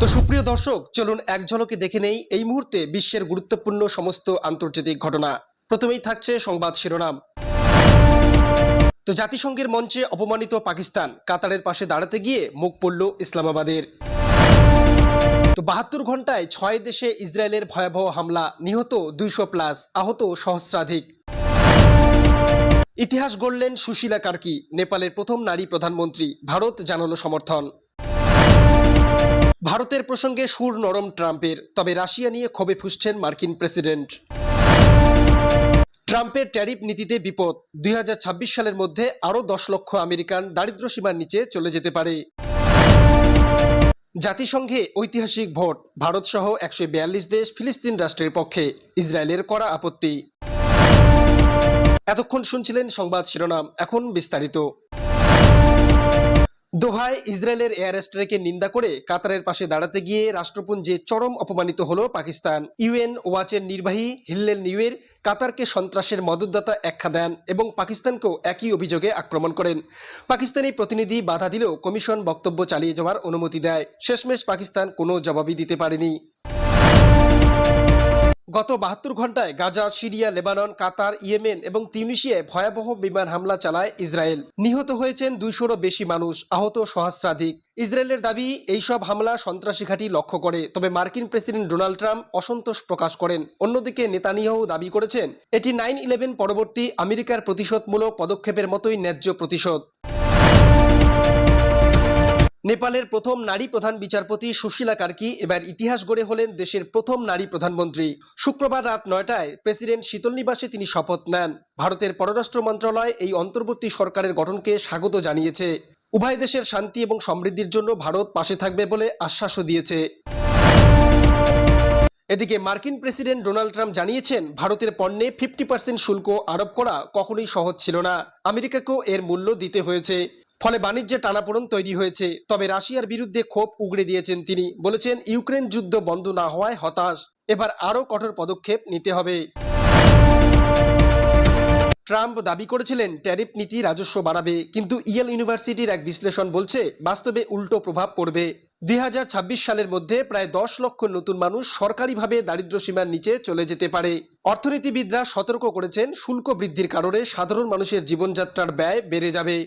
তো সুপ্রিয় দর্শক, চলুন এক ঝলকে দেখে নেই এই মুহূর্তে বিশ্বের গুরুত্বপূর্ণ সমস্ত আন্তর্জাতিক ঘটনা। প্রথমেই থাকছে সংবাদ শিরোনাম। তো জাতিসংঘের মঞ্চে অপমানিত পাকিস্তান, কাতারের পাশে দাঁড়াতে গিয়ে মুখ পড়ল ইসলামাবাদের। তো 72 ঘন্টায় 6 দেশে ইসরায়েলের ভয়াবহ হামলা, নিহত 200+, আহত সহস্রাধিক। ইতিহাস গড়লেন সুশীলা কার্কি, নেপালের প্রথম নারী প্রধানমন্ত্রী, ভারত জানালো সমর্থন। ভারতের প্রসঙ্গে সুর নরম ট্রাম্পের, তবে রাশিয়া নিয়ে ক্ষোভে ফুঁসছেন মার্কিন প্রেসিডেন্ট। ট্রাম্পের ট্যারিফ নীতিতে বিপদ, 2026 সালের মধ্যে আরও 10 লক্ষ আমেরিকান দারিদ্র্য সীমার নিচে চলে যেতে পারে। জাতিসংঘে ঐতিহাসিক ভোট, ভারত সহ 142 দেশ ফিলিস্তিন রাষ্ট্রের পক্ষে, ইসরায়েলের কড়া আপত্তি। এতক্ষণ শুনছিলেন সংবাদ শিরোনাম, এখন বিস্তারিত। দোহায় ইসরায়েলের এয়ার স্ট্রাইকে নিন্দা করে কাতারের পাশে দাঁড়াতে গিয়ে রাষ্ট্রপুঞ্জে চরম অপমানিত হলো পাকিস্তান। ইউএন ওয়াচের নির্বাহী হিল্লেল নিউয়ের কাতারকে সন্ত্রাসের মদতদাতা আখ্যা দেন এবং পাকিস্তানকেও একই অভিযোগে আক্রমণ করেন। পাকিস্তানি প্রতিনিধি বাধা দিলেও কমিশন বক্তব্য চালিয়ে যাওয়ার অনুমতি দেয়। শেষমেশ পাকিস্তান কোনো জবাবই দিতে পারেনি। গত 72 ঘন্টায় গাজা, সিরিয়া, লেবানন, কাতার, ইয়েমেন এবং তিউনিসিয়ায় ভয়াবহ বিমান হামলা চালায় ইসরায়েল। নিহত হয়েছেন 200-রও বেশি মানুষ, আহত সহস্রাধিক। ইসরায়েলের দাবি এইসব হামলা সন্ত্রাসী ঘাঁটি লক্ষ্য করে, তবে মার্কিন প্রেসিডেন্ট ডোনাল্ড ট্রাম্প অসন্তোষ প্রকাশ করেন। অন্যদিকে নেতানিয়াহু দাবি করেছেন এটি 9/11 পরবর্তী আমেরিকার প্রতিশোধমূলক পদক্ষেপের মতোই ন্যায্য প্রতিশোধ। নেপালের প্রথম নারী প্রধান বিচারপতি সুশীলা কার্কি এবার ইতিহাস গড়ে হলেন দেশের প্রথম নারী প্রধানমন্ত্রী। শুক্রবার রাত 9টায় প্রেসিডেন্ট শীতল নিবাসে তিনি শপথ নেন। ভারতের পররাষ্ট্র মন্ত্রণালয় এই অন্তর্বর্তী সরকারের গঠনকে স্বাগত জানিয়েছে। উভয় দেশের শান্তি এবং সমৃদ্ধির জন্য ভারত পাশে থাকবে বলে আশ্বাসও দিয়েছে। এদিকে মার্কিন প্রেসিডেন্ট ডোনাল্ড ট্রাম্প জানিয়েছেন ভারতের পণ্যে 50% শুল্ক আরোপ করা কখনোই সহজ ছিল না। আমেরিকাকেও এর মূল্য দিতে হয়েছে। ফলে বাণিজ্যে টানাপোড়েন তৈরি হয়েছে। তবে রাশিয়ার বিরুদ্ধে ক্ষোভ উগড়ে দিয়েছেন তিনি, বলেছেন ইউক্রেন যুদ্ধ বন্ধ না হওয়ায় হতাশ, এবার আরও কঠোর পদক্ষেপ নিতে হবে। ট্রাম্প দাবি করেছিলেন ট্যারিফ নীতি রাজস্ব বাড়াবে, কিন্তু ইয়েল ইউনিভার্সিটির এক বিশ্লেষণ বলছে বাস্তবে উল্টো প্রভাব পড়বে। 2026 সালের মধ্যে প্রায় 10 লক্ষ নতুন মানুষ সরকারিভাবে দারিদ্র্য সীমার নিচে চলে যেতে পারে। অর্থনীতিবিদরা সতর্ক করেছেন শুল্ক বৃদ্ধির কারণে সাধারণ মানুষের জীবনযাত্রার ব্যয় বেড়ে যাবে।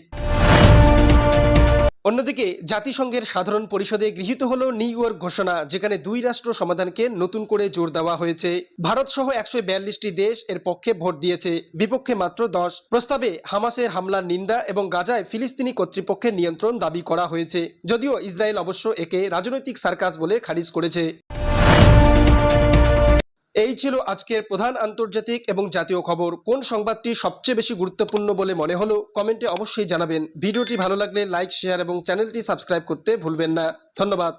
অন্যদিকে জাতিসংঘের সাধারণ পরিষদে গৃহীত হলো নিউ ইয়র্ক ঘোষণা, যেখানে 2 রাষ্ট্র সমাধানকে নতুন করে জোর দেওয়া হয়েছে। ভারত সহ 142টি দেশ এর পক্ষে ভোট দিয়েছে, বিপক্ষে মাত্র 10। প্রস্তাবে হামাসের হামলার নিন্দা এবং গাজায় ফিলিস্তিনি কর্তৃপক্ষের নিয়ন্ত্রণ দাবি করা হয়েছে, যদিও ইসরায়েল অবশ্য একে রাজনৈতিক সার্কাস বলে খারিজ করেছে। এই ছিল আজকের প্রধান আন্তর্জাতিক এবং জাতীয় খবর। কোন সংবাদটি সবচেয়ে বেশি গুরুত্বপূর্ণ বলে মনে হলো কমেন্টে অবশ্যই জানাবেন। ভিডিওটি ভালো লাগলে লাইক, শেয়ার এবং চ্যানেলটি সাবস্ক্রাইব করতে ভুলবেন না। ধন্যবাদ।